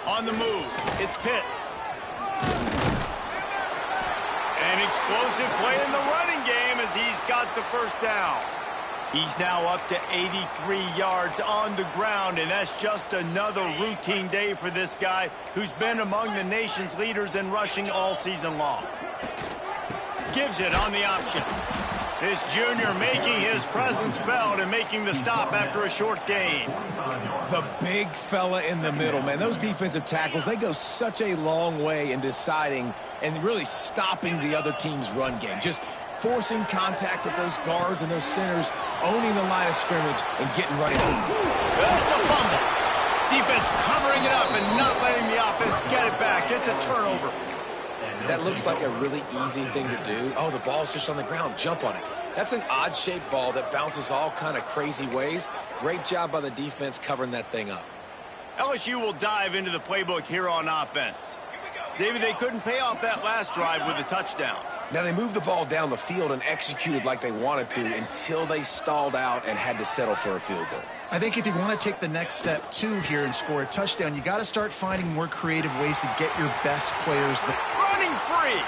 On the move, it's Pitts. An explosive play in the running game as he's got the first down. He's now up to 83 yards on the ground, and that's just another routine day for this guy who's been among the nation's leaders in rushing all season long. Gives it on the option. This junior making his presence felt and making the stop after a short gain. The big fella in the middle, man. Those defensive tackles, they go such a long way in deciding and really stopping the other team's run game. Just forcing contact with those guards and those centers, owning the line of scrimmage and getting running. That's a fumble. Defense covering it up and not letting the offense get it back. It's a turnover. That looks like a really easy thing to do. Oh, the ball's just on the ground. Jump on it. That's an odd-shaped ball that bounces all kind of crazy ways. Great job by the defense covering that thing up. LSU will dive into the playbook here on offense. David, they couldn't pay off that last drive with a touchdown. Now, they moved the ball down the field and executed like they wanted to until they stalled out and had to settle for a field goal. I think if you want to take the next step, too, here and score a touchdown, you got to start finding more creative ways to get your best players the running free.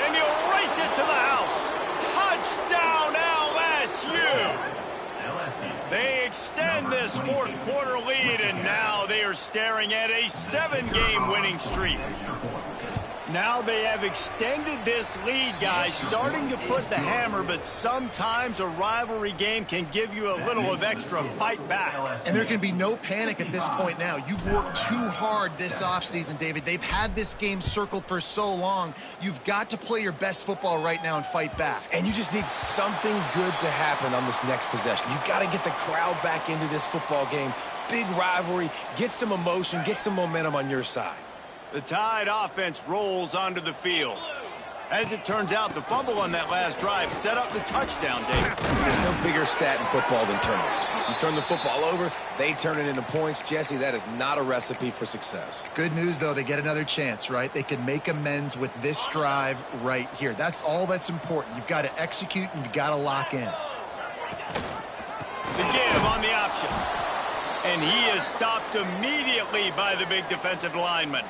And he'll race it to the house. Touchdown, LSU. They extend this fourth quarter lead, and now they are staring at a 7-game winning streak. Now they have extended this lead, guys, starting to put the hammer, but sometimes a rivalry game can give you a little of extra fight back. And there can be no panic at this point now. You've worked too hard this offseason, David. They've had this game circled for so long. You've got to play your best football right now and fight back. And you just need something good to happen on this next possession. You've got to get the crowd back into this football game. Big rivalry, get some emotion, get some momentum on your side. The Tide offense rolls onto the field. As it turns out, the fumble on that last drive set up the touchdown, Dave. There's no bigger stat in football than turnovers. You turn the football over, they turn it into points. Jesse, that is not a recipe for success. Good news, though, they get another chance, right? They can make amends with this drive right here. That's all that's important. You've got to execute and you've got to lock in. The give on the option. And he is stopped immediately by the big defensive lineman.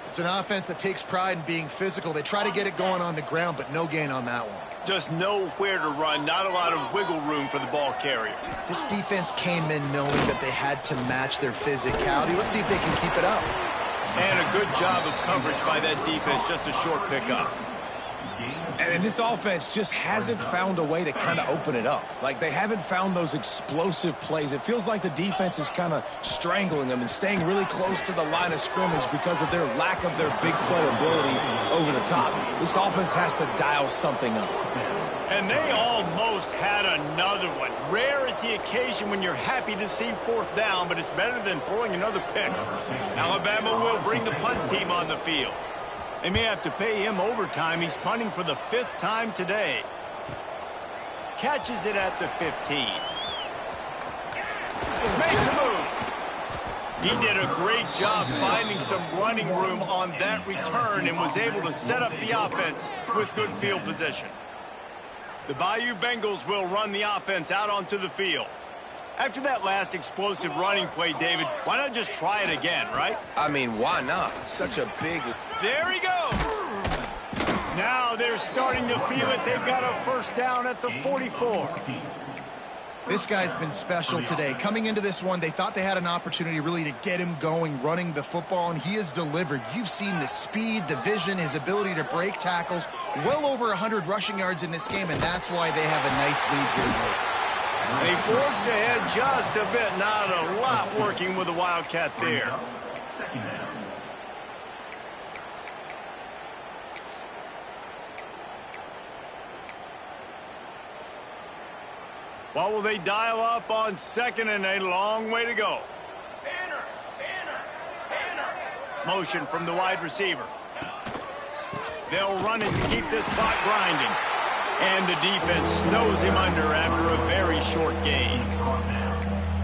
It's an offense that takes pride in being physical. They try to get it going on the ground, but no gain on that one. Just nowhere to run, not a lot of wiggle room for the ball carrier. This defense came in knowing that they had to match their physicality. Let's see if they can keep it up. And a good job of coverage by that defense, just a short pickup. And this offense just hasn't found a way to kind of open it up. Like, they haven't found those explosive plays. It feels like the defense is kind of strangling them and staying really close to the line of scrimmage because of their lack of their big play ability over the top. This offense has to dial something up. And they almost had another one. Rare is the occasion when you're happy to see fourth down, but it's better than throwing another pick. Alabama will bring the punt team on the field. They may have to pay him overtime. He's punting for the 5th time today. Catches it at the 15. Makes a move. He did a great job finding some running room on that return and was able to set up the offense with good field position. The Bayou Bengals will run the offense out onto the field. After that last explosive running play, David, why not just try it again, right? I mean, why not? Such a big... There he goes. Now they're starting to feel it. They've got a first down at the 44. This guy's been special today. Coming into this one, they thought they had an opportunity really to get him going, running the football, and he has delivered. You've seen the speed, the vision, his ability to break tackles. Well over 100 rushing yards in this game, and that's why they have a nice lead here. They forced ahead just a bit. Not a lot working with the Wildcat there. What will they dial up on 2nd and a long way to go? Motion from the wide receiver. They'll run it to keep this clock grinding. And the defense snows him under after a very short gain.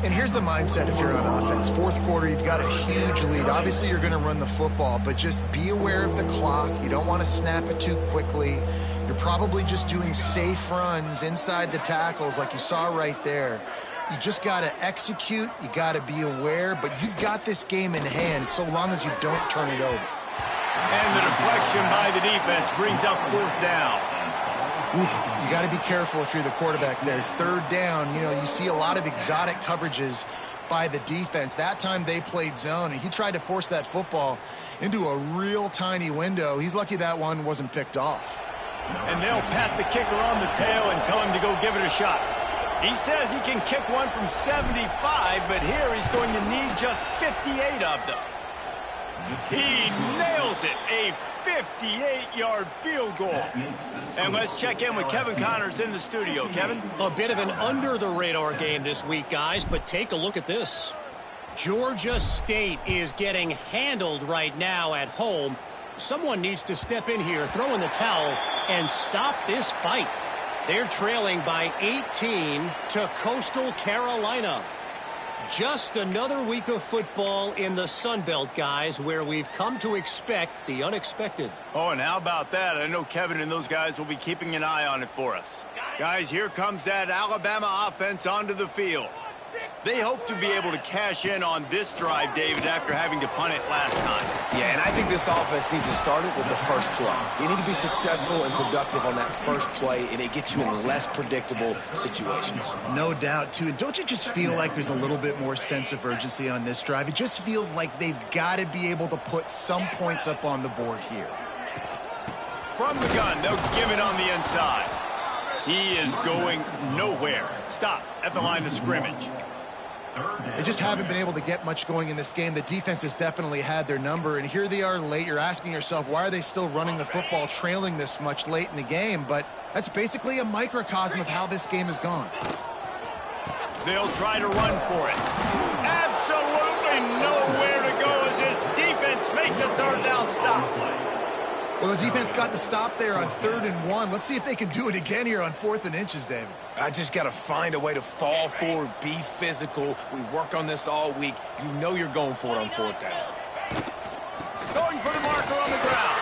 And here's the mindset if you're on offense. 4th quarter, you've got a huge lead. Obviously, you're going to run the football, but just be aware of the clock. You don't want to snap it too quickly. You're probably just doing safe runs inside the tackles like you saw right there. You just got to execute. You got to be aware, but you've got this game in hand so long as you don't turn it over. And the deflection by the defense brings up 4th down. You got to be careful if you're the quarterback there. 3rd down, you know, you see a lot of exotic coverages by the defense. That time they played zone, and he tried to force that football into a real tiny window. He's lucky that one wasn't picked off. And they'll pat the kicker on the tail and tell him to go give it a shot. He says he can kick one from 75, but here he's going to need just 58 of them. He nails it, a 58-yard field goal. And let's check in with Kevin Connors in the studio. Kevin? A bit of an under-the-radar game this week, guys, but take a look at this. Georgia State is getting handled right now at home. Someone needs to step in here, throw in the towel, and stop this fight. They're trailing by 18 to Coastal Carolina. Just another week of football in the Sun Belt, guys, where we've come to expect the unexpected. Oh, and how about that? I know Kevin and those guys will be keeping an eye on it for us. Guys, here comes that Alabama offense onto the field. They hope to be able to cash in on this drive, David, after having to punt it last time. Yeah, and I think this offense needs to start it with the first play. You need to be successful and productive on that first play, and it gets you in less predictable situations. No doubt, too. And don't you just feel like there's a little bit more sense of urgency on this drive? It just feels like they've got to be able to put some points up on the board here. From the gun, they'll give it on the inside. He is going nowhere. Stop at the line of scrimmage. They just haven't been able to get much going in this game. The defense has definitely had their number, and here they are late. You're asking yourself, why are they still running the football, trailing this much late in the game? But that's basically a microcosm of how this game has gone. They'll try to run for it. Absolutely nowhere to go as this defense makes a third down stop. Well, the defense got the stop there on 3rd and 1. Let's see if they can do it again here on 4th and inches, David. I just got to find a way to fall forward, be physical. We work on this all week. You know you're going for it on 4th down. Going for the marker on the ground.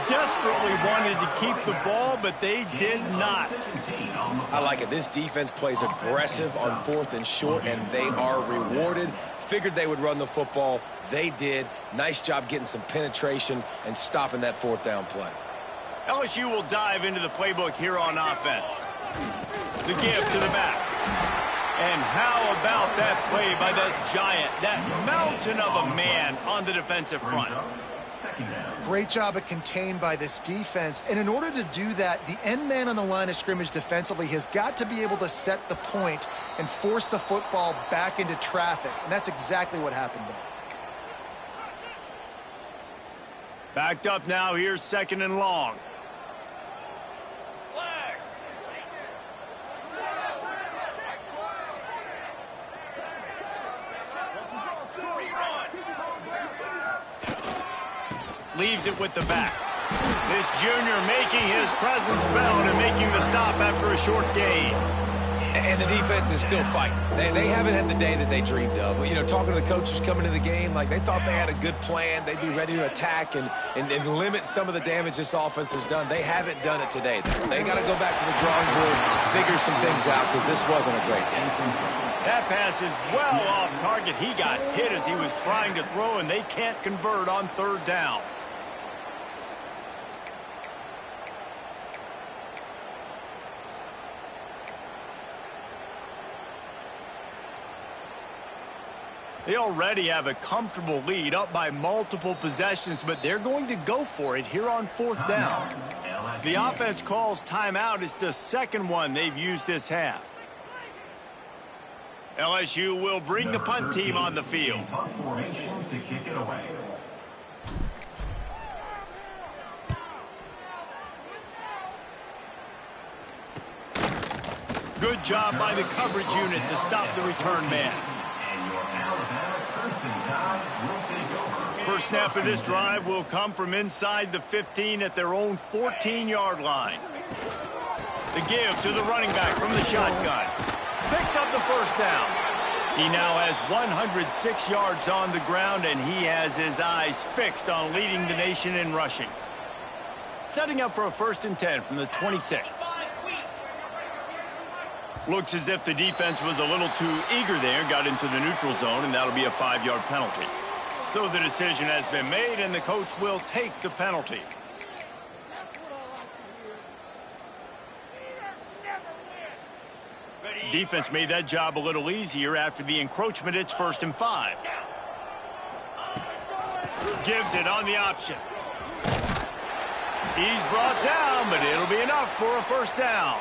Desperately wanted to keep the ball, but they did not. I like it. This defense plays aggressive on 4th and short, and they are rewarded. Figured they would run the football. They did. Nice job getting some penetration and stopping that 4th down play. LSU will dive into the playbook here on offense. The give to the back. And how about that play by that giant, that mountain of a man on the defensive front? Great job of contained by this defense. And in order to do that, the end man on the line of scrimmage defensively has got to be able to set the point and force the football back into traffic. And that's exactly what happened there. Backed up now. Here's 2nd and long. Leaves it with the back. This junior making his presence felt and making the stop after a short gain. And the defense is still fighting. They haven't had the day that they dreamed of. You know, talking to the coaches coming to the game, like they thought they had a good plan. They'd be ready to attack and limit some of the damage this offense has done. They haven't done it today. They got to go back to the drawing board, figure some things out, because this wasn't a great day. That pass is well off target. He got hit as he was trying to throw, and they can't convert on 3rd down. They already have a comfortable lead, up by multiple possessions, but they're going to go for it here on 4th down. The offense calls timeout. It's the 2nd one they've used this half. LSU will bring the punt team on the field. Punt formation to kick it away. Good job by the coverage unit to stop the return man. First snap of this drive will come from inside the 15 at their own 14-yard line. The give to the running back from the shotgun. Picks up the 1st down. He now has 106 yards on the ground, and he has his eyes fixed on leading the nation in rushing. Setting up for a 1st and 10 from the 26. Looks as if the defense was a little too eager there, got into the neutral zone, and that'll be a 5-yard penalty. So the decision has been made, and the coach will take the penalty. Defense made that job a little easier after the encroachment. It's 1st and 5. Gives it on the option. He's brought down, but it'll be enough for a 1st down.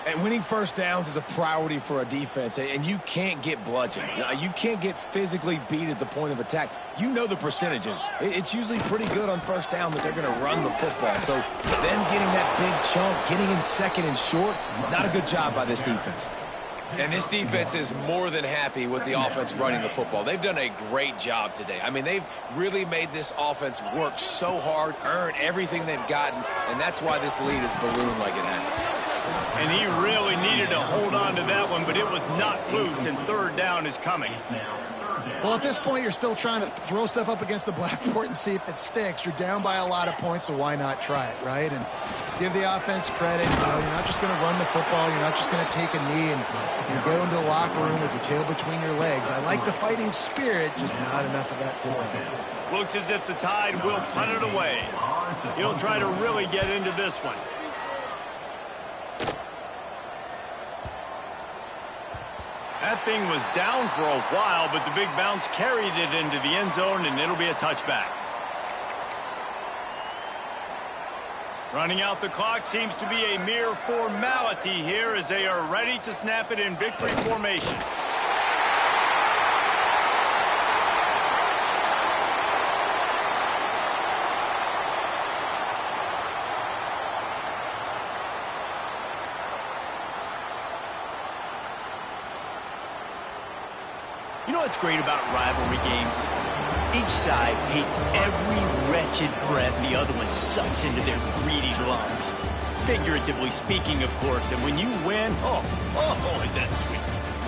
And winning 1st downs is a priority for a defense, and you can't get bludgeoned. You can't get physically beat at the point of attack. You know the percentages. It's usually pretty good on 1st down that they're going to run the football. So them getting that big chunk, getting in 2nd and short, not a good job by this defense. And this defense is more than happy with the offense running the football. They've done a great job today. I mean, they've really made this offense work so hard, earn everything they've gotten, and that's why this lead is ballooned like it has. And he really needed to hold on to that one, but it was not loose, and 3rd down is coming. Well, at this point, you're still trying to throw stuff up against the blackboard and see if it sticks. You're down by a lot of points, so why not try it, right? And give the offense credit. You know, you're not just going to run the football. You're not just going to take a knee and go into the locker room with your tail between your legs. I like the fighting spirit, just not enough of that today. Looks as if the Tide will punt it away. He'll try to really get into this one. That thing was down for a while, but the big bounce carried it into the end zone, and it'll be a touchback. Running out the clock seems to be a mere formality here as they are ready to snap it in victory formation. You know what's great about rivalry games? Each side hates every wretched breath the other one sucks into their greedy lungs. Figuratively speaking, of course, and when you win, oh, is that sweet.